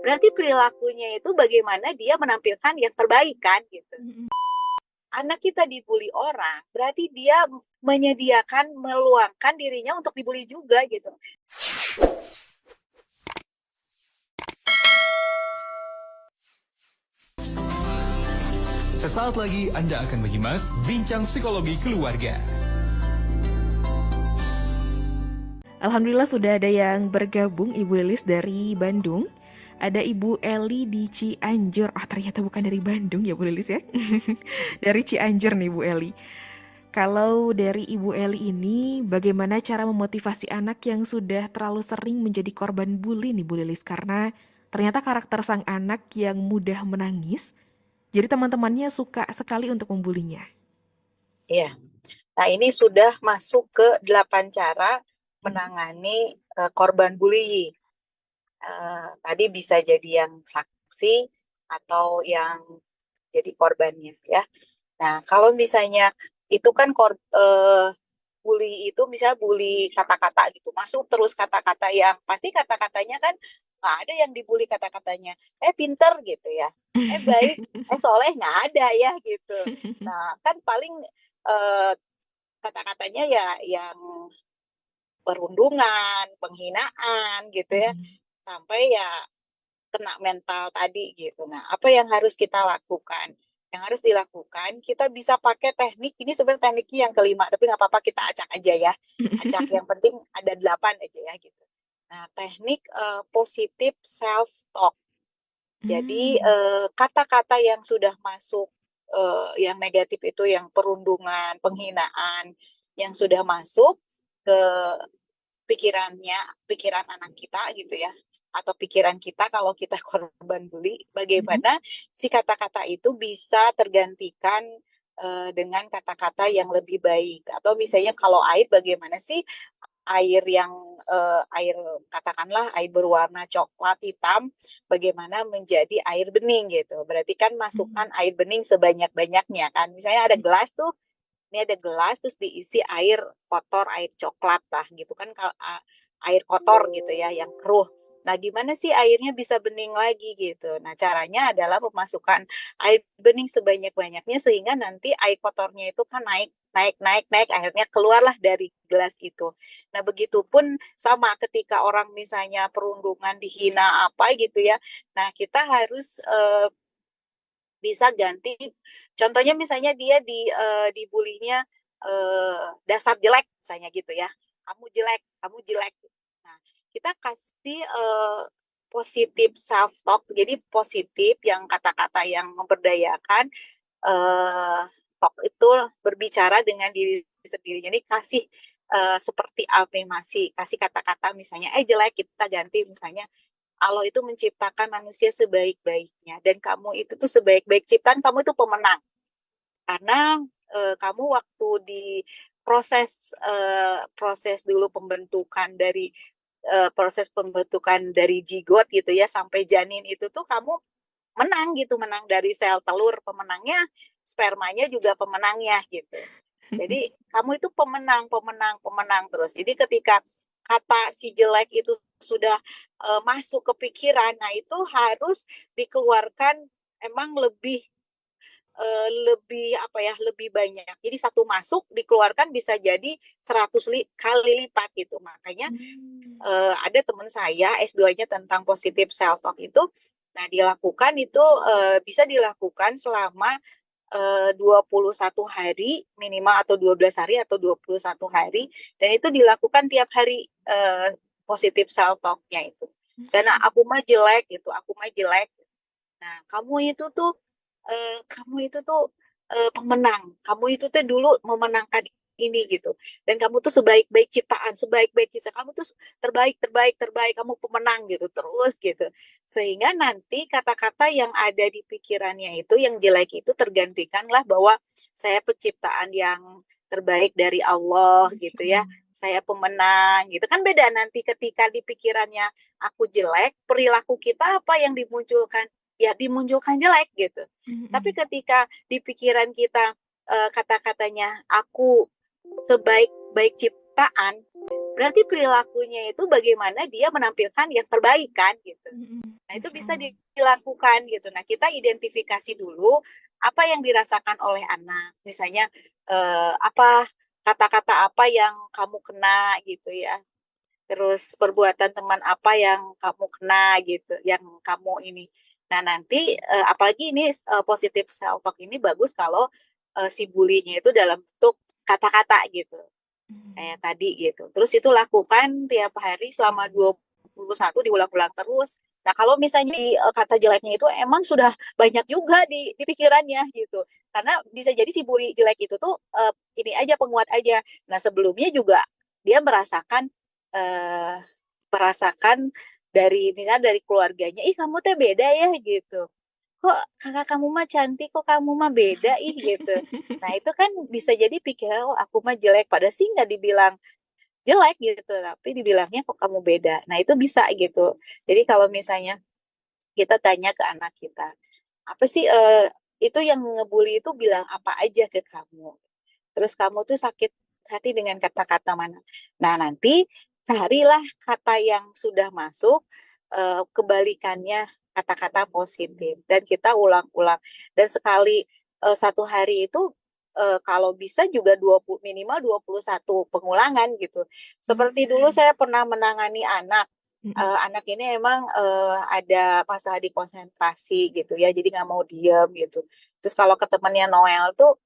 berarti perilakunya itu bagaimana dia menampilkan yang terbaik kan gitu. Anak kita dibully orang, berarti dia menyediakan, meluangkan dirinya untuk dibully juga gitu. Sesaat lagi Anda akan menyimak Bincang Psikologi Keluarga. Alhamdulillah sudah ada yang bergabung, Ibu Lilis dari Bandung. Ada Ibu Eli di Cianjur. Ternyata bukan dari Bandung ya Bu Lilis ya. Dari Cianjur nih Bu Eli. Kalau dari Ibu Eli ini, bagaimana cara memotivasi anak yang sudah terlalu sering menjadi korban bully nih Bu Lilis? Karena ternyata karakter sang anak yang mudah menangis, jadi teman-temannya suka sekali untuk membulinya. Iya. Nah, ini sudah masuk ke 8 cara menangani korban bullying. Tadi bisa jadi yang saksi atau yang jadi korbannya ya. Nah, kalau misalnya itu kan bully itu misalnya bully kata-kata gitu, masuk terus kata-kata yang pasti kata-katanya kan nggak ada yang dibully kata-katanya, pinter gitu ya, baik, soleh nggak ada ya gitu. Nah, kan paling eh, kata-katanya ya yang perundungan, penghinaan gitu ya, sampai ya kena mental tadi gitu. Nah, apa yang harus kita lakukan? Yang harus dilakukan, kita bisa pakai teknik, ini sebenarnya tekniknya yang kelima, tapi nggak apa-apa kita acak aja ya. Acak, yang penting ada 8 aja ya gitu. Nah, teknik positive self-talk. Jadi, kata-kata yang sudah masuk, yang negatif itu, yang perundungan, penghinaan, yang sudah masuk ke pikiran anak kita gitu ya, atau pikiran kita kalau kita korban bully, bagaimana si kata-kata itu bisa tergantikan dengan kata-kata yang lebih baik. Atau misalnya kalau air, bagaimana sih air yang air, katakanlah air berwarna coklat hitam, bagaimana menjadi air bening gitu. Berarti kan masukkan air bening sebanyak-banyaknya kan. Misalnya ada gelas tuh, ini ada gelas terus diisi air kotor, air coklat lah gitu kan, air kotor gitu ya yang keruh. Nah, gimana sih airnya bisa bening lagi gitu. Nah, caranya adalah memasukkan air bening sebanyak-banyaknya sehingga nanti air kotornya itu kan naik naik naik naik, akhirnya keluarlah dari gelas itu. Nah, begitupun sama ketika orang misalnya perundungan, dihina apa gitu ya. Nah, kita harus bisa ganti, contohnya misalnya dia dibulinya dasar jelek misalnya gitu ya, kamu jelek. Nah, kita kasih positif self talk, jadi positif yang kata-kata yang memberdayakan, talk itu berbicara dengan diri sendiri. Jadi kasih seperti afirmasi, kasih kata-kata misalnya jelek, kita ganti misalnya Allah itu menciptakan manusia sebaik-baiknya, dan kamu itu tuh sebaik-baik ciptaan, kamu itu pemenang. Karena kamu waktu di proses dulu pembentukan dari proses pembentukan dari zigot gitu ya sampai janin itu tuh kamu menang gitu, menang dari sel telur, pemenangnya spermanya juga pemenangnya gitu. Jadi kamu itu pemenang, pemenang, pemenang terus. Jadi ketika kata si jelek itu sudah masuk ke pikiran, nah itu harus dikeluarkan emang lebih apa ya, lebih banyak. Jadi satu masuk dikeluarkan bisa jadi 100 kali lipat gitu. Makanya ada teman saya S2-nya tentang positive self talk itu. Nah, dilakukan itu bisa dilakukan selama 21 hari minimal, atau 12 hari atau 21 hari, dan itu dilakukan tiap hari positive self talk-nya itu. Karena aku mah jelek gitu, aku mah jelek. Nah, kamu itu tuh pemenang. Kamu itu tuh dulu memenangkan ini gitu. Dan kamu tuh sebaik-baik ciptaan, sebaik-baik kisah. Kamu tuh terbaik, terbaik, terbaik. Kamu pemenang gitu, terus gitu. Sehingga nanti kata-kata yang ada di pikirannya itu, yang jelek itu tergantikanlah bahwa saya penciptaan yang terbaik dari Allah gitu ya. Saya pemenang gitu. Kan beda nanti ketika di pikirannya aku jelek, perilaku kita apa yang dimunculkan? Ya dimunculkan jelek gitu. Tapi ketika di pikiran kita kata-katanya aku sebaik-baik ciptaan, berarti perilakunya itu bagaimana dia menampilkan yang terbaik kan gitu. Nah, itu Masya bisa Allah. dilakukan gitu. Nah, kita identifikasi dulu apa yang dirasakan oleh anak. Misalnya apa kata-kata apa yang kamu kena gitu ya. Terus perbuatan teman apa yang kamu kena gitu, yang kamu ini. Nah, nanti apalagi ini positif self talk ini bagus kalau si bulinya itu dalam bentuk kata-kata gitu kayak tadi gitu. Terus itu lakukan tiap hari selama 21 diulang-ulang terus. Nah, kalau misalnya kata jeleknya itu emang sudah banyak juga di pikirannya gitu. Karena bisa jadi si bully jelek itu tuh ini aja penguat aja. Nah, sebelumnya juga dia eh, merasakan dari misalnya dari keluarganya, ih kamu teh beda ya gitu. Kok kakak kamu mah cantik, kok kamu mah beda ih gitu. Nah, itu kan bisa jadi pikiran, oh aku mah jelek. Padahal sih nggak dibilang jelek gitu, tapi dibilangnya kok kamu beda. Nah, itu bisa gitu. Jadi kalau misalnya kita tanya ke anak kita, apa sih itu yang ngebully itu bilang apa aja ke kamu? Terus kamu tuh sakit hati dengan kata-kata mana? Nah, nanti carilah kata yang sudah masuk, kebalikannya kata-kata positif dan kita ulang-ulang. Dan sekali satu hari itu kalau bisa juga 20 minimal 21 pengulangan gitu. Seperti dulu saya pernah menangani anak. Anak ini emang ada masalah di konsentrasi gitu ya, jadi nggak mau diam gitu. Terus kalau ke temannya Noel tuh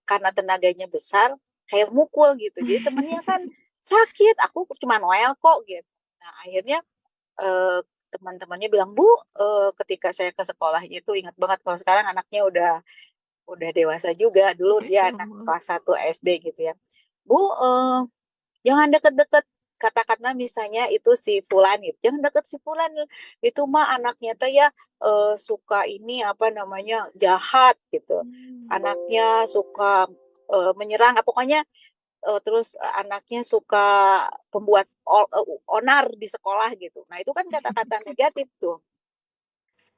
karena tenaganya besar kayak mukul gitu, jadi temennya kan sakit, aku cuma Noel kok gitu. Nah, akhirnya eh, teman-temannya bilang, Bu, ketika saya ke sekolahnya itu ingat banget, kalau sekarang anaknya udah dewasa juga, dulu Masya dia anak Allah. kelas 1 SD gitu ya. Bu, jangan deket-deket, katakanlah misalnya itu si Fulan gitu, jangan deket si Fulan, itu mah anaknya tuh ya suka ini apa namanya jahat gitu, anaknya suka menyerang, pokoknya terus anaknya suka pembuat onar di sekolah gitu. Nah, itu kan kata-kata negatif tuh.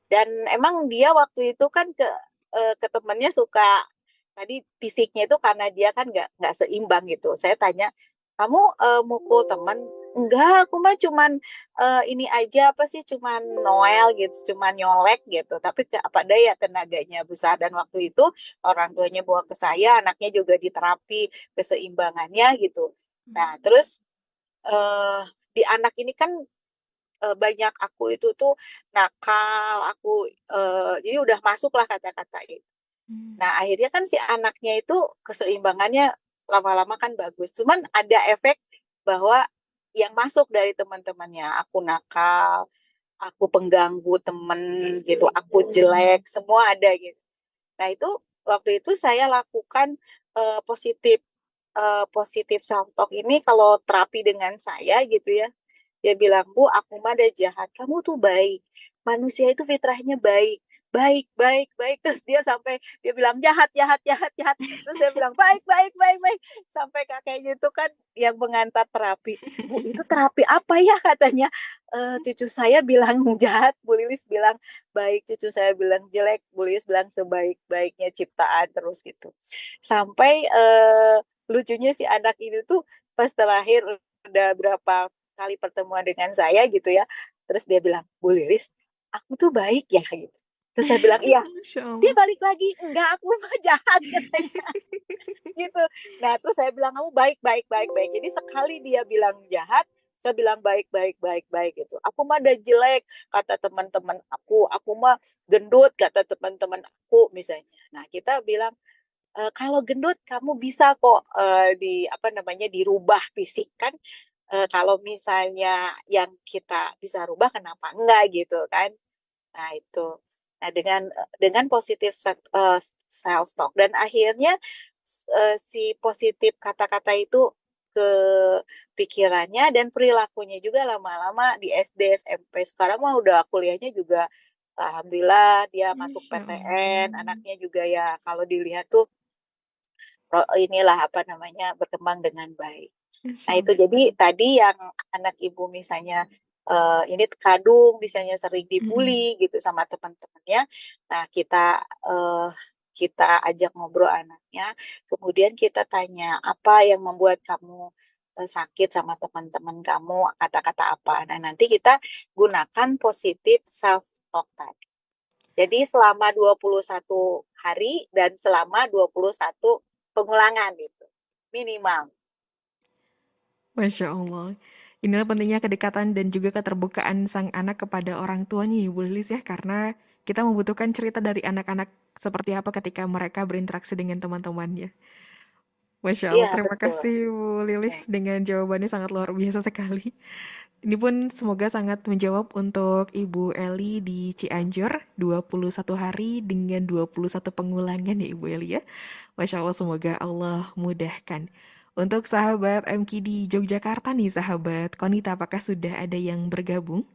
Dan emang dia waktu itu kan ke temennya suka tadi fisiknya itu karena dia kan nggak seimbang gitu. Saya tanya, kamu mukul temen? Enggak, aku mah cuman ini aja apa sih, cuman Noel gitu, cuman nyolek gitu. Tapi apa daya tenaganya besar, dan waktu itu orang tuanya bawa ke saya, anaknya juga diterapi keseimbangannya gitu. Nah, terus eh, di anak ini kan banyak aku itu tuh nakal, aku jadi udah masuk lah kata-kata itu. Nah, akhirnya kan si anaknya itu keseimbangannya lama-lama kan bagus. Cuman ada efek bahwa yang masuk dari teman-temannya, aku nakal, aku pengganggu temen gitu, aku jelek, semua ada gitu. Nah, itu waktu itu saya lakukan positif positif self talk ini kalau terapi dengan saya gitu ya. Dia bilang, Bu, aku mah ada jahat. Kamu tuh baik. Manusia itu fitrahnya baik. Baik, baik, baik. Terus dia sampai, dia bilang, jahat, jahat, jahat, jahat. Terus saya bilang, baik, baik, baik, baik. Sampai kakeknya itu kan yang mengantar terapi. Bu, itu terapi apa ya katanya? Cucu saya bilang jahat, Bu Lilis bilang baik. Cucu saya bilang jelek, Bu Lilis bilang sebaik-baiknya ciptaan terus gitu. Sampai lucunya si anak ini tuh pas terakhir udah berapa kali pertemuan dengan saya gitu ya. Terus dia bilang, Bu Lilis, aku tuh baik ya gitu. Terus saya bilang, iya. Masya Dia Allah. balik lagi, enggak, aku mah jahat katanya gitu. Nah, terus saya bilang, kamu baik, baik, baik, baik. Jadi sekali dia bilang jahat, saya bilang baik, baik, baik, baik gitu. Aku mah ada jelek, kata teman-teman aku mah gendut, kata teman-teman aku misalnya. Nah, kita bilang, kalau gendut kamu bisa kok di apa namanya dirubah fisik kan. Kalau misalnya yang kita bisa rubah kenapa enggak gitu kan. Nah, itu. Nah, dengan positif self talk dan akhirnya si positif kata-kata itu ke pikirannya dan perilakunya juga lama-lama di SD, SMP. Sekarang mah udah kuliahnya juga alhamdulillah dia masuk Masya PTN, Allah. anaknya juga ya kalau dilihat tuh inilah apa namanya berkembang dengan baik. Masya Nah, itu Allah. jadi tadi yang anak ibu misalnya ini kadung misalnya sering dibully gitu sama teman-temannya. Nah, eh, kita ajak ngobrol anaknya, kemudian kita tanya apa yang membuat kamu sakit sama teman-teman kamu, kata-kata apa. Nah, nanti kita gunakan positif self talk tadi. Jadi selama 21 hari dan selama 21 pengulangan gitu. Minimal. Masya Allah. Inilah pentingnya kedekatan dan juga keterbukaan sang anak kepada orang tuanya, Ibu Lilis ya, karena kita membutuhkan cerita dari anak-anak seperti apa ketika mereka berinteraksi dengan teman-temannya. Masya Allah, Iya, terima betul. kasih Bu Lilis Ya. dengan jawabannya sangat luar biasa sekali. Ini pun semoga sangat menjawab untuk Ibu Eli di Cianjur, 21 hari dengan 21 pengulangan ya Ibu Eli ya. Masya Allah, semoga Allah mudahkan. Untuk sahabat MK di Yogyakarta nih sahabat Konita, apakah sudah ada yang bergabung?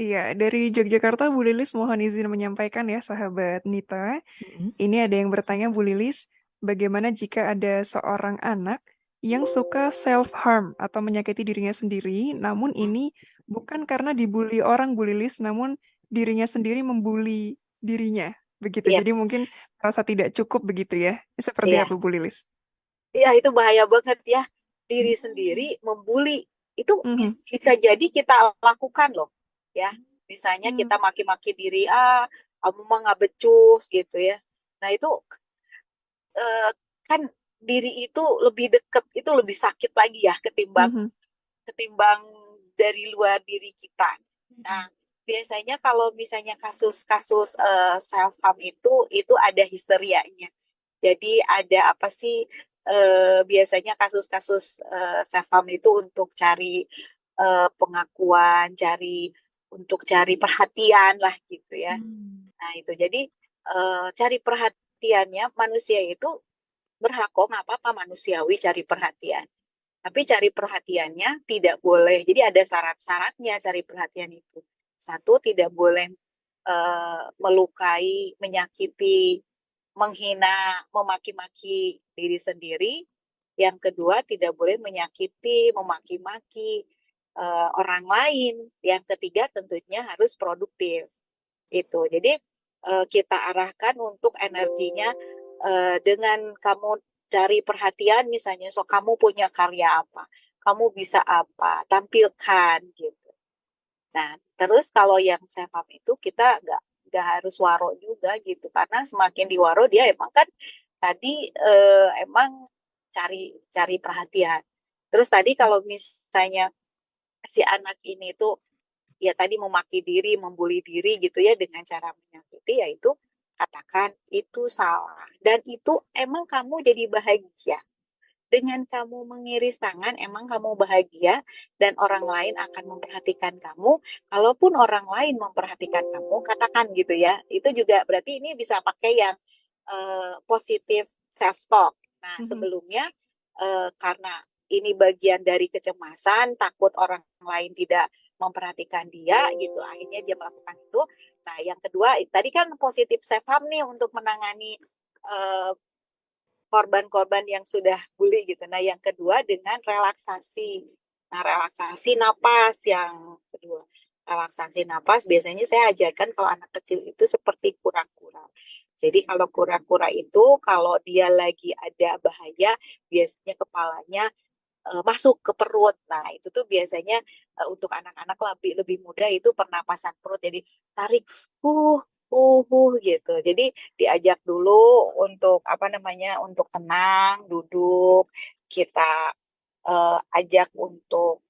Iya, dari Yogyakarta Bu Lilis mohon izin menyampaikan ya sahabat Nita. Mm-mm. Ini ada yang bertanya Bu Lilis, bagaimana jika ada seorang anak yang suka self-harm atau menyakiti dirinya sendiri, namun ini bukan karena dibully orang Bu Lilis, namun dirinya sendiri membuli dirinya. Begitu, Iya, jadi mungkin merasa tidak cukup begitu ya. Seperti iya. apa Bu Lilis? Iya, itu bahaya banget ya. Diri sendiri membuli. Itu Mhm, bisa jadi kita lakukan loh. Ya, misalnya kita mhm, maki-maki diri, kamu mah nggak becus gitu ya. Nah, itu kan diri itu lebih deket, itu lebih sakit lagi ya ketimbang mhm, ketimbang dari luar diri kita. Nah, biasanya kalau misalnya kasus-kasus self harm itu ada histerianya. Jadi ada apa sih, biasanya kasus-kasus self harm itu untuk cari pengakuan, untuk cari perhatian lah gitu ya. Hmm. Nah, itu jadi cari perhatiannya manusia itu berhak kok, nggak apa-apa, manusiawi cari perhatian. Tapi cari perhatiannya tidak boleh. Jadi ada syarat-syaratnya cari perhatian itu. Satu, tidak boleh melukai, menyakiti, menghina, memaki-maki diri sendiri. Yang kedua, tidak boleh menyakiti, memaki-maki orang lain. Yang ketiga, tentunya harus produktif. Itu. Jadi kita arahkan untuk energinya dengan kamu cari perhatian, misalnya, so kamu punya karya apa, kamu bisa apa, tampilkan gitu. Nah, terus kalau yang self itu kita nggak harus waro juga gitu, karena semakin diwaro dia emang kan tadi emang cari cari perhatian. Terus tadi kalau misalnya si anak ini tuh ya tadi memaki diri, membuli diri gitu ya dengan cara menyakiti, yaitu katakan itu salah. Dan itu emang kamu jadi bahagia. Dengan kamu mengiris tangan, emang kamu bahagia dan orang lain akan memperhatikan kamu. Kalaupun orang lain memperhatikan kamu, katakan gitu ya. Itu juga berarti ini bisa pakai yang positif self-talk. Nah, mhm. sebelumnya karena ini bagian dari kecemasan, takut orang lain tidak memperhatikan dia gitu, akhirnya dia melakukan itu. Nah, yang kedua tadi kan positif self harm nih untuk menangani eh, korban-korban yang sudah bully gitu. Nah, yang kedua dengan relaksasi. Nah, relaksasi napas yang kedua. Relaksasi napas biasanya saya ajarkan kalau anak kecil itu seperti kura-kura. Jadi kalau kura-kura itu kalau dia lagi ada bahaya, biasanya kepalanya masuk ke perut. Nah, itu tuh biasanya untuk anak-anak lebih lebih muda itu pernapasan perut. Jadi tarik gitu. Jadi diajak dulu untuk apa namanya? Untuk tenang, duduk. Kita ajak untuk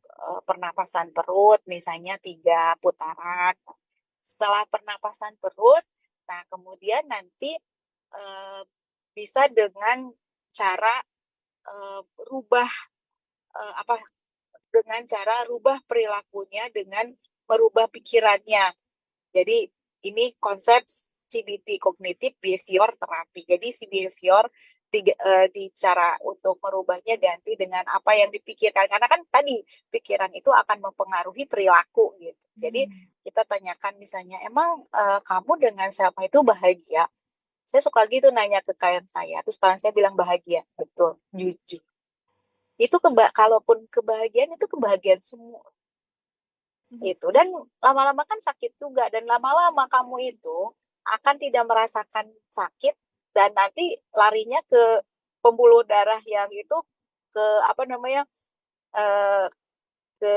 pernapasan perut misalnya 3 putaran. Setelah pernapasan perut, nah kemudian nanti eh, bisa dengan cara rubah apa dengan cara rubah perilakunya dengan merubah pikirannya. Jadi ini konsep CBT, kognitif behavior terapi. Jadi si behavior di cara untuk merubahnya ganti dengan apa yang dipikirkan. Karena kan tadi pikiran itu akan mempengaruhi perilaku gitu. Jadi kita tanyakan misalnya, emang kamu dengan siapa itu bahagia? Saya suka gitu nanya ke klien saya. Terus klien saya bilang bahagia. Betul, jujur. Itu kalaupun kebahagiaan itu kebahagiaan semua Mhm. itu, dan lama-lama kan sakit juga, dan lama-lama kamu itu akan tidak merasakan sakit dan nanti larinya ke pembuluh darah yang itu, ke apa namanya, eh, ke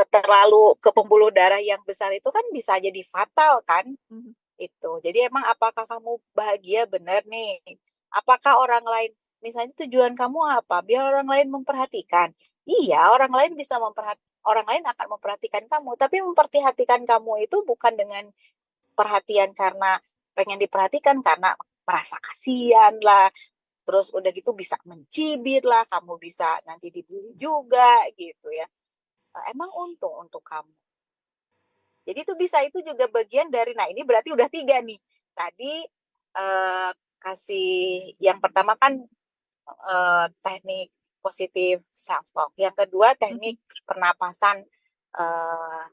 terlalu ke pembuluh darah yang besar itu kan bisa jadi fatal kan Mhm. itu. Jadi emang apakah kamu bahagia benar nih? Apakah orang lain, misalnya tujuan kamu apa? Biar orang lain memperhatikan. Iya, orang lain bisa orang lain akan memperhatikan kamu, tapi memperhatikan kamu itu bukan dengan perhatian karena pengen diperhatikan, karena merasa kasihan lah. Terus udah gitu bisa mencibir lah, kamu bisa nanti dibully juga gitu ya. Emang untung untuk kamu. Jadi itu juga bagian dari, nah ini berarti udah 3 nih. Tadi kasih yang pertama kan teknik positif self talk. Yang kedua Mhm. teknik pernapasan eh,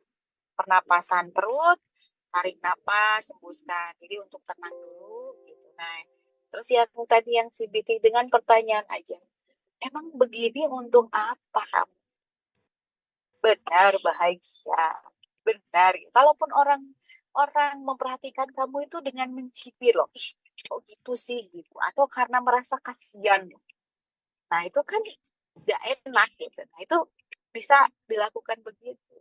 pernapasan perut, tarik napas, hembuskan. Jadi untuk tenang dulu gitu. Nah, terus yang tadi yang CBT dengan pertanyaan aja. Emang begini untuk apa kamu? Benar bahagia. Benar. Kalaupun orang orang memperhatikan kamu itu dengan mencibir loh. Ih, kok gitu sih gitu. Atau karena merasa kasihan. Nah, itu kan gak enak gitu. Nah, itu bisa dilakukan begitu.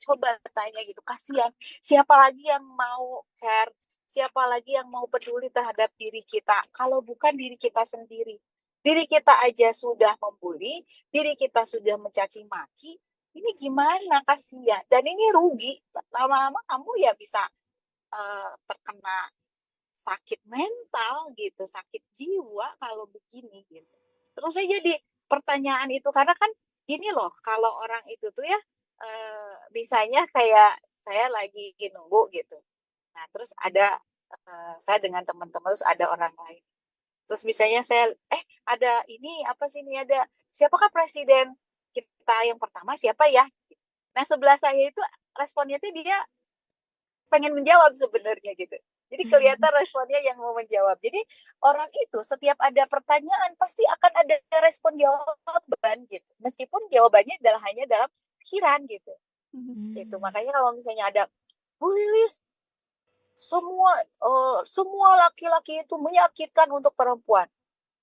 Coba tanya gitu, kasihan. Siapa lagi yang mau care? Siapa lagi yang mau peduli terhadap diri kita? Kalau bukan diri kita sendiri. Diri kita aja sudah membuli, diri kita sudah mencaci maki. Ini gimana kasihan? Dan ini rugi. Lama-lama kamu ya bisa terkena sakit mental gitu, sakit jiwa kalau begini gitu. Terus saya jadi pertanyaan itu karena kan gini loh, kalau orang itu tuh ya bisanya kayak saya lagi nunggu gitu. Nah, terus ada saya dengan teman-teman terus ada orang lain. Terus misalnya saya ada ini apa sih ini ada siapakah presiden kita yang pertama siapa ya? Nah, sebelah saya itu responnya tuh dia pengen menjawab sebenarnya gitu. Jadi kelihatan responnya yang mau menjawab. Jadi orang itu setiap ada pertanyaan pasti akan ada respon jawaban gitu. Meskipun jawabannya adalah hanya dalam pikiran gitu. Mhm. Itu Hmm. makanya kalau misalnya ada Bu Lilis, semua laki-laki itu menyakitkan untuk perempuan.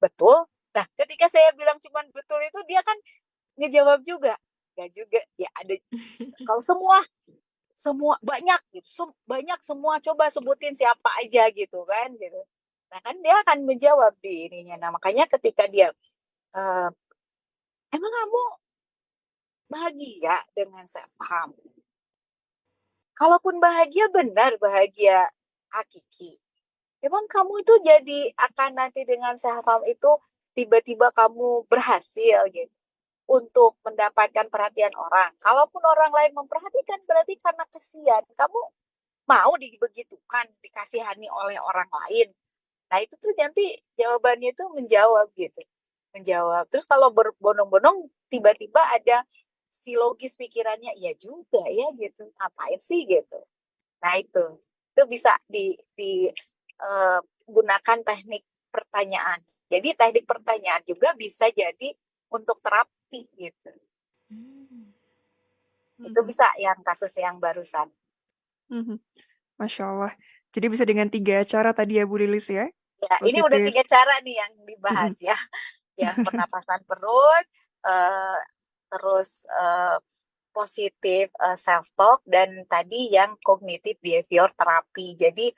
Betul? Nah, ketika saya bilang cuman betul itu dia kan ngejawab juga. Gak juga. Ya ada kalau semua semua banyak gitu banyak semua coba sebutin siapa aja gitu kan gitu nah kan dia akan menjawab di ininya nah makanya ketika dia eh, emang kamu bahagia dengan self harm kalaupun bahagia benar bahagia hakiki emang kamu itu jadi akan nanti dengan self harm itu tiba-tiba kamu berhasil gitu untuk mendapatkan perhatian orang kalaupun orang lain memperhatikan berarti karena kesian kamu mau dibegitukan, dikasihani oleh orang lain. Nah, itu tuh nanti jawabannya itu menjawab gitu. Menjawab. Terus kalau berbondong-bondong tiba-tiba ada si logis pikirannya, ya juga ya gitu. Ngapain sih gitu. Nah, itu. Itu bisa gunakan teknik pertanyaan. Jadi teknik pertanyaan juga bisa jadi untuk terapi gitu. Hmm. Itu Mhm. bisa yang kasus yang barusan. Mhm. Masya Allah. Jadi bisa dengan 3 cara tadi ya Bu Lilis ya? Ya, ini udah Positif. 3 cara nih yang dibahas Mhm. ya. Yang pernapasan perut, eh, terus positif self talk dan tadi yang kognitif behavior terapi. Jadi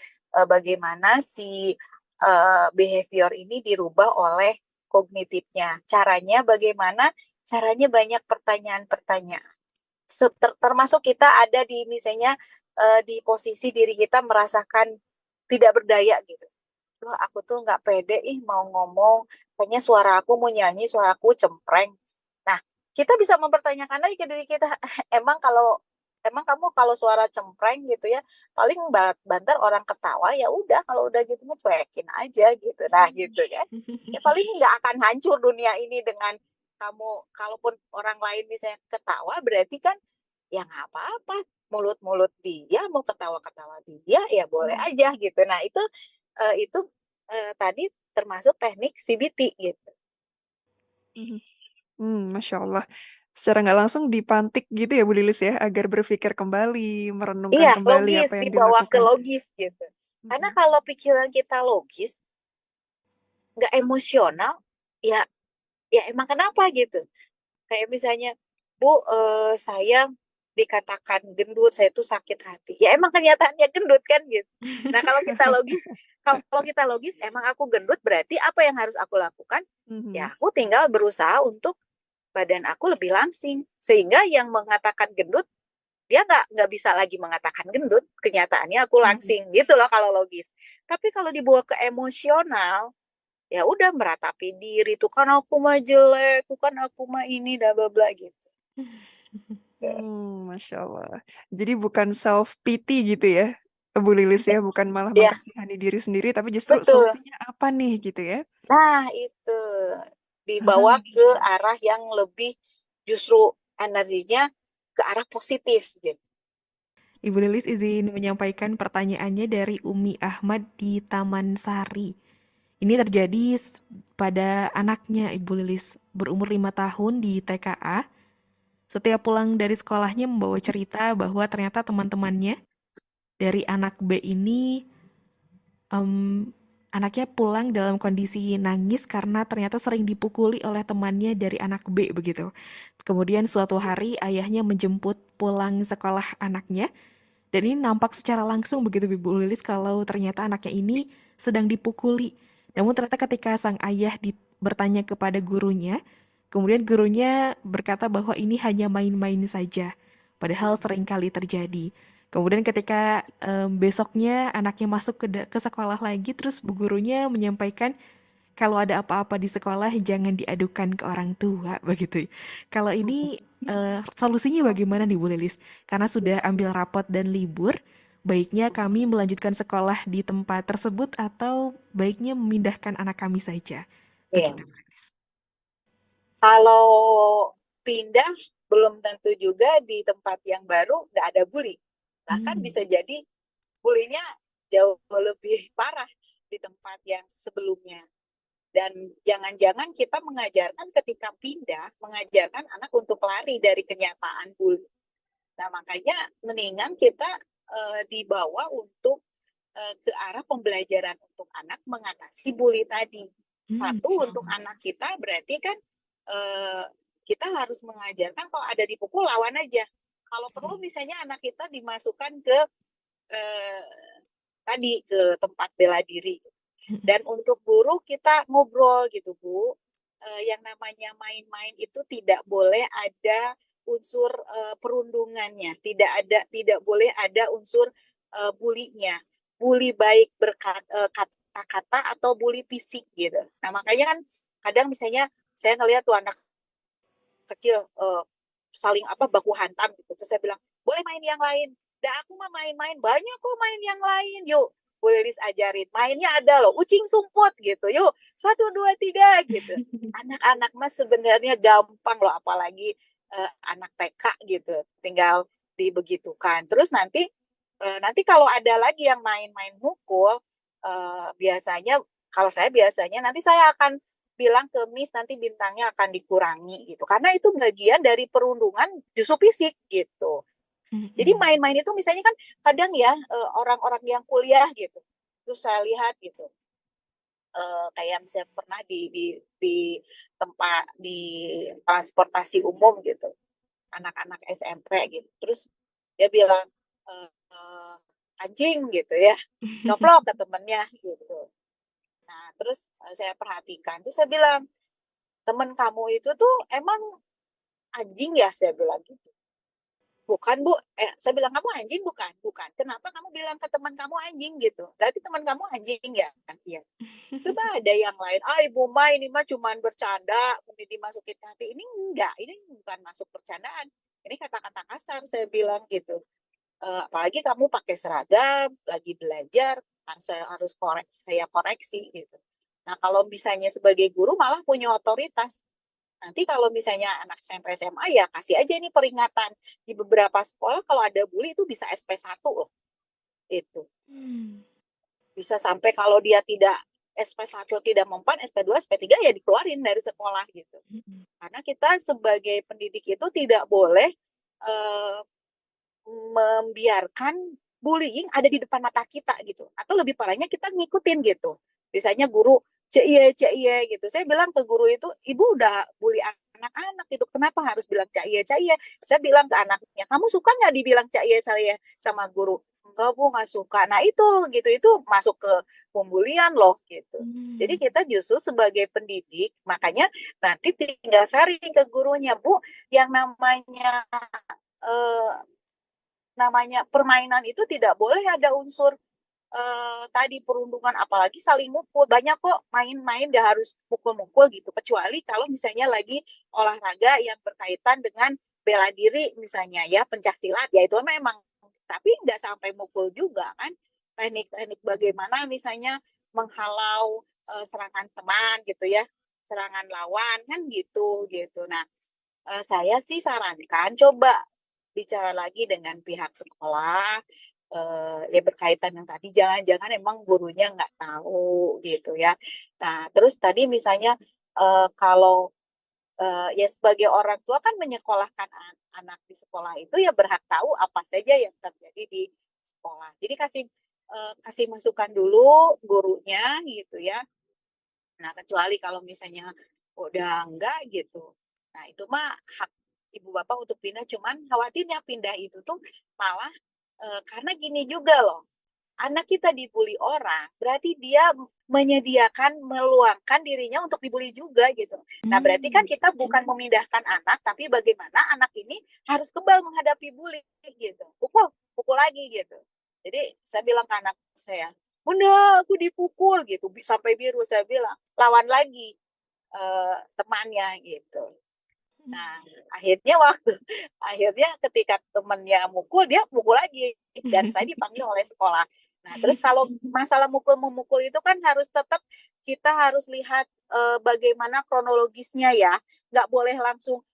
bagaimana si behavior ini dirubah oleh kognitifnya. Caranya bagaimana? Caranya banyak pertanyaan-pertanyaan. Termasuk kita ada di misalnya di posisi diri kita merasakan tidak berdaya gitu. Loh, aku tuh nggak pede mau ngomong, kayaknya suara aku mau nyanyi, suara aku cempreng. Nah, kita bisa mempertanyakan lagi ke diri kita, emang kamu kalau suara cempreng gitu ya, paling banter orang ketawa ya udah kalau udah gitu mah cuekin aja gitu. Nah, gitu kan. Ya paling nggak akan hancur dunia ini dengan kamu kalaupun orang lain misalnya ketawa berarti kan ya nggak apa-apa mulut-mulut dia mau ketawa-ketawa dia ya boleh Mhm. aja gitu. Nah, itu tadi termasuk teknik CBT gitu. Mhm. Masya Allah. Secara nggak langsung dipantik gitu ya Bu Lilis ya, agar berpikir kembali, merenungkan Iya, kembali logis apa yang dibawa ke dilakukan. logis gitu. Karena Mhm. kalau pikiran kita logis, nggak emosional, ya ya emang kenapa gitu. Kayak misalnya, Bu, saya dikatakan gendut, saya tuh sakit hati. Ya emang kenyataannya gendut kan gitu. Nah kalau kita logis, emang aku gendut berarti apa yang harus aku lakukan? Ya Mhm. aku tinggal berusaha untuk badan aku lebih langsing. Sehingga yang mengatakan gendut, dia nggak bisa lagi mengatakan gendut. Kenyataannya aku Mhm. langsing gitu loh kalau logis. Tapi kalau dibawa ke emosional, ya udah meratapi diri tuh kan aku mah jelek, tuh kan aku mah ini, bla bla bla gitu. Masya Allah. Jadi bukan self pity gitu ya, Bu Lilis ya, bukan malah Ya, mengkasihani diri sendiri, tapi justru betul. solusinya apa nih gitu ya? Nah, itu dibawa ke arah yang lebih justru energinya ke arah positif gitu. Ibu Lilis izin menyampaikan pertanyaannya dari Umi Ahmad di Taman Sari. Ini terjadi pada anaknya Ibu Lilis berumur 5 tahun di TKA. Setiap pulang dari sekolahnya membawa cerita bahwa ternyata teman-temannya dari anak B ini em, anaknya pulang dalam kondisi nangis karena ternyata sering dipukuli oleh temannya dari anak B begitu. Kemudian suatu hari ayahnya menjemput pulang sekolah anaknya dan ini nampak secara langsung begitu Ibu Lilis kalau ternyata anaknya ini sedang dipukuli. Namun ternyata ketika sang ayah bertanya kepada gurunya, kemudian gurunya berkata bahwa ini hanya main-main saja. Padahal sering kali terjadi. Kemudian ketika besoknya anaknya masuk ke sekolah lagi, terus bu gurunya menyampaikan kalau ada apa-apa di sekolah jangan diadukan ke orang tua begitu. Kalau ini solusinya bagaimana nih Bu Lilis? Karena sudah ambil rapot dan libur, baiknya kami melanjutkan sekolah di tempat tersebut atau baiknya memindahkan anak kami saja. Iya. Begitu Bu Lilis. Kalau pindah belum tentu juga di tempat yang baru nggak ada bully. Bahkan Hmm. bisa jadi bulinya jauh lebih parah di tempat yang sebelumnya. Dan jangan-jangan kita mengajarkan ketika pindah, mengajarkan anak untuk lari dari kenyataan bully. Nah, makanya mendingan kita dibawa untuk ke arah pembelajaran untuk anak mengatasi bully tadi. Hmm. Satu, untuk anak kita berarti kan eh, kita harus mengajarkan kalau ada dipukul lawan aja. Kalau perlu misalnya anak kita dimasukkan ke eh, tadi ke tempat bela diri. Dan untuk guru kita ngobrol gitu Bu, yang namanya main-main itu tidak boleh ada unsur perundungannya, tidak boleh ada unsur bulinya, bully baik berkata-kata atau bully fisik gitu. Nah makanya kan kadang misalnya saya ngelihat tuh anak kecil saling baku hantam gitu, terus saya bilang boleh main yang lain. Dah aku mah main-main banyak kok main yang lain, yuk Bu Lilis ajarin mainnya ada loh ucing sumput gitu, yuk 1 2 3 gitu. Anak-anak mah sebenarnya gampang loh, apalagi anak TK gitu, tinggal dibegitukan. Terus nanti kalau ada lagi yang main-main mukul, biasanya kalau saya biasanya nanti saya akan bilang ke Miss nanti bintangnya akan dikurangi gitu, karena itu bagian dari perundungan justru fisik gitu. Jadi main-main itu misalnya kan kadang ya orang-orang yang kuliah gitu, terus saya lihat gitu, kayak misalnya pernah di tempat di transportasi umum gitu, anak-anak SMP gitu, terus dia bilang anjing gitu ya, coplok ke temennya gitu. Nah terus saya perhatikan, terus saya bilang temen kamu itu tuh emang anjing ya, saya bilang gitu. Bukan Bu, saya bilang kamu anjing bukan? Bukan. Kenapa kamu bilang ke teman kamu anjing gitu? Berarti teman kamu anjing ya? Iya. Coba ada yang lain. Ah Ibu Ma ini mah cuman bercanda, kemudian dimasukin ke hati. Ini enggak, ini bukan masuk bercandaan. Ini kata-kata kasar saya bilang gitu. Apalagi kamu pakai seragam, lagi belajar, kan saya harus saya koreksi gitu. Nah kalau misalnya sebagai guru malah punya otoritas. Nanti kalau misalnya anak SMP SMA ya kasih aja nih peringatan. Di beberapa sekolah kalau ada bully itu bisa SP1 loh. Itu. Bisa sampai kalau dia tidak SP1 tidak mempan, SP2, SP3 ya dikeluarin dari sekolah gitu. Karena kita sebagai pendidik itu tidak boleh eh, membiarkan bullying ada di depan mata kita gitu. Atau lebih parahnya kita ngikutin gitu. Misalnya guru cie gitu. Saya bilang ke guru itu, ibu udah bully anak-anak itu. Kenapa harus bilang Cak Iya, Cak Iya? Saya bilang ke anaknya, kamu suka nggak dibilang Cak Iya saya sama guru? Enggak Bu, nggak suka. Nah itu masuk ke pembulian loh gitu. Jadi kita justru sebagai pendidik, makanya nanti tinggal sharing ke gurunya, Bu, yang eh, namanya permainan itu tidak boleh ada unsur tadi perundungan, apalagi saling mukul. Banyak kok main-main gak harus mukul-mukul gitu, kecuali kalau misalnya lagi olahraga yang berkaitan dengan bela diri misalnya ya, pencak silat ya, itu memang, tapi nggak sampai mukul juga kan. Teknik-teknik bagaimana misalnya menghalau serangan teman gitu ya, serangan lawan kan gitu gitu. Nah, saya sih sarankan coba bicara lagi dengan pihak sekolah, ya berkaitan yang tadi, jangan-jangan emang gurunya nggak tahu gitu ya. Nah, terus tadi misalnya kalau ya sebagai orang tua kan menyekolahkan anak di sekolah itu ya berhak tahu apa saja yang terjadi di sekolah. Jadi kasih masukan dulu gurunya gitu ya. Nah, kecuali kalau misalnya udah enggak gitu. Nah, itu mah hak ibu bapak untuk pindah, cuman khawatirnya pindah itu tuh malah karena gini juga loh. Anak kita dibully orang, berarti dia menyediakan, meluangkan dirinya untuk dibully juga gitu. Nah, berarti kan kita bukan memindahkan anak, tapi bagaimana anak ini harus kebal menghadapi bully gitu. Pukul lagi gitu. Jadi saya bilang ke anak saya, Bunda, aku dipukul gitu, sampai biru. Saya bilang, lawan lagi temannya gitu. Nah, akhirnya ketika temennya mukul, dia mukul lagi dan saya dipanggil oleh sekolah. Nah, terus kalau masalah mukul-memukul itu kan kita harus lihat bagaimana kronologisnya ya. Nggak boleh langsung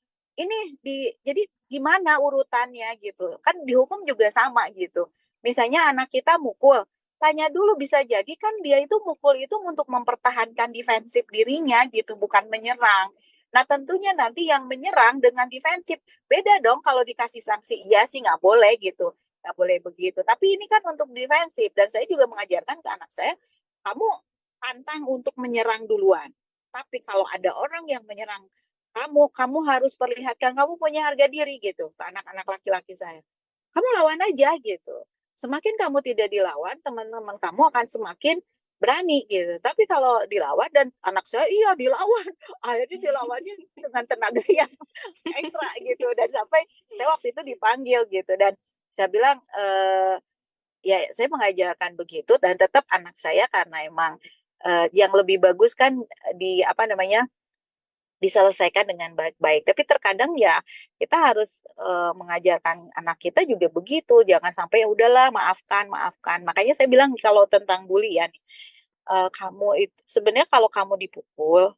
jadi gimana urutannya gitu. Kan dihukum juga sama gitu. Misalnya anak kita mukul, tanya dulu, bisa jadi kan dia itu mukul itu untuk mempertahankan defensif dirinya gitu, bukan menyerang. Nah, tentunya nanti yang menyerang dengan defensif beda dong. Kalau dikasih sanksi, iya sih nggak boleh gitu, nggak boleh begitu. Tapi ini kan untuk defensif, dan saya juga mengajarkan ke anak saya, kamu pantang untuk menyerang duluan. Tapi kalau ada orang yang menyerang kamu harus perlihatkan kamu punya harga diri gitu ke anak-anak laki-laki saya. Kamu lawan aja gitu. Semakin kamu tidak dilawan, teman-teman kamu akan semakin berani gitu. Tapi kalau dilawan, dan anak saya iya dilawan, akhirnya dilawannya dengan tenaga yang ekstra gitu, dan sampai saya waktu itu dipanggil gitu, dan saya bilang ya saya mengajarkan begitu, dan tetap anak saya karena emang yang lebih bagus kan di apa namanya diselesaikan dengan baik-baik. Tapi terkadang ya kita harus mengajarkan anak kita juga begitu, jangan sampai ya udahlah maafkan maafkan. Makanya saya bilang kalau tentang bully ya, kamu itu sebenarnya kalau kamu dipukul,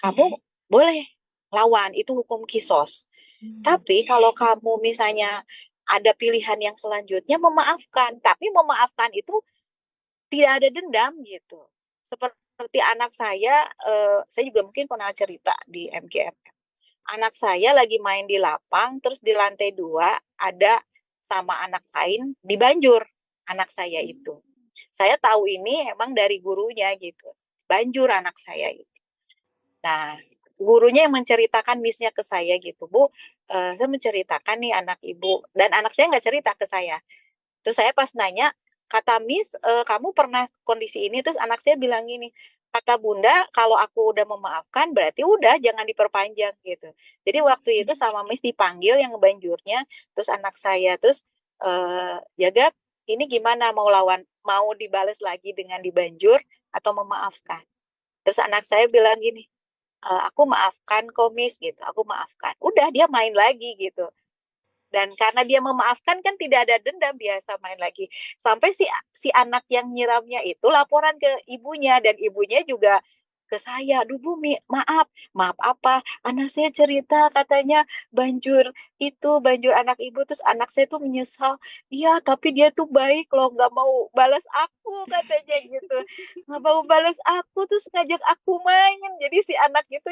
kamu boleh lawan, itu hukum kisos. Tapi kalau kamu misalnya ada pilihan yang selanjutnya, memaafkan. Tapi memaafkan itu tidak ada dendam gitu. Seperti anak saya juga mungkin pernah cerita di MGM. Anak saya lagi main di lapang, terus di lantai 2 ada sama anak lain dibanjur anak saya itu. Saya tahu ini emang dari gurunya gitu. Banjur anak saya itu. Nah, gurunya yang menceritakan misnya ke saya gitu, Bu, saya menceritakan nih anak ibu, dan anak saya nggak cerita ke saya. Terus saya pas nanya, kata Miss, kamu pernah kondisi ini? Terus anak saya bilang gini, kata Bunda, kalau aku udah memaafkan berarti udah jangan diperpanjang gitu. Jadi waktu itu sama Miss dipanggil yang ngebanjurnya, terus anak saya, terus jaga ini gimana, mau dibales lagi dengan dibanjur atau memaafkan? Terus anak saya bilang gini, aku maafkan komis gitu, aku maafkan. Udah dia main lagi gitu. Dan karena dia memaafkan kan tidak ada dendam, biasa main lagi. Sampai si anak yang nyiramnya itu laporan ke ibunya, dan ibunya juga ke saya, aduh Bu, maaf apa? Anak saya cerita katanya banjur anak ibu, terus anak saya tuh menyesal. Iya, tapi dia tuh baik loh, nggak mau balas aku katanya gitu. Nggak mau balas aku, terus ngajak aku main. Jadi si anak itu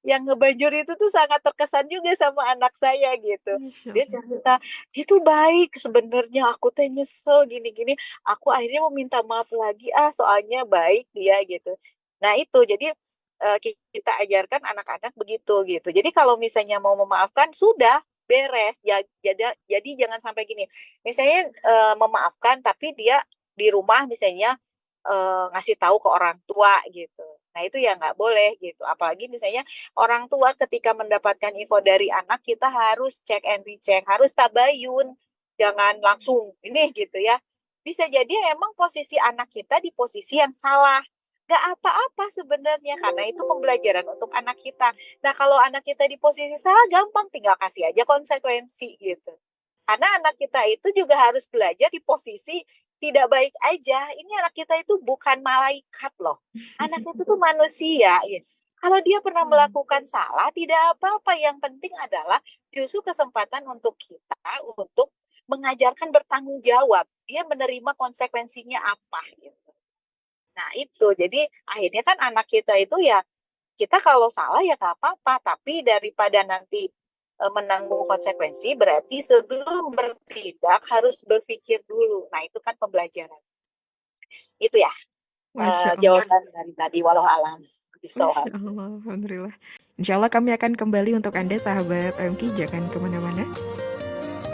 yang ngebanjur itu tuh sangat terkesan juga sama anak saya gitu. Masya Dia Allah. cerita, dia tuh baik sebenarnya, aku tuh nyesel gini-gini. Aku akhirnya meminta maaf lagi, soalnya baik dia gitu. Nah itu, jadi kita ajarkan anak-anak begitu gitu. Jadi kalau misalnya mau memaafkan sudah beres. Jadi jangan sampai gini. Misalnya memaafkan tapi dia di rumah misalnya ngasih tahu ke orang tua gitu. Nah itu ya nggak boleh gitu. Apalagi misalnya orang tua ketika mendapatkan info dari anak kita harus cek and recheck, harus tabayun, jangan langsung ini gitu ya. Bisa jadi emang posisi anak kita di posisi yang salah. Gak apa-apa sebenarnya karena itu pembelajaran untuk anak kita. Nah kalau anak kita di posisi salah gampang tinggal kasih aja konsekuensi gitu. Karena anak kita itu juga harus belajar di posisi tidak baik aja. Ini anak kita itu bukan malaikat loh. Anak itu tuh manusia. Ya. Kalau dia pernah melakukan salah, tidak apa-apa. Yang penting adalah justru kesempatan untuk kita untuk mengajarkan bertanggung jawab. Dia menerima konsekuensinya apa gitu. Nah itu, jadi akhirnya kan anak kita itu ya, kita kalau salah ya gak apa-apa. Tapi daripada nanti menanggung konsekuensi, berarti sebelum bertindak harus berpikir dulu. Nah itu kan pembelajaran. Itu ya Masya Allah. jawaban dari tadi, walau alam. Masya Allah, Alhamdulillah. Insya Allah kami akan kembali untuk Anda sahabat MK, jangan kemana-mana.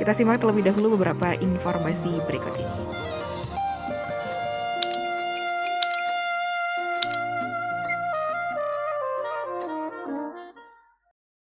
Kita simak terlebih dahulu beberapa informasi berikut ini.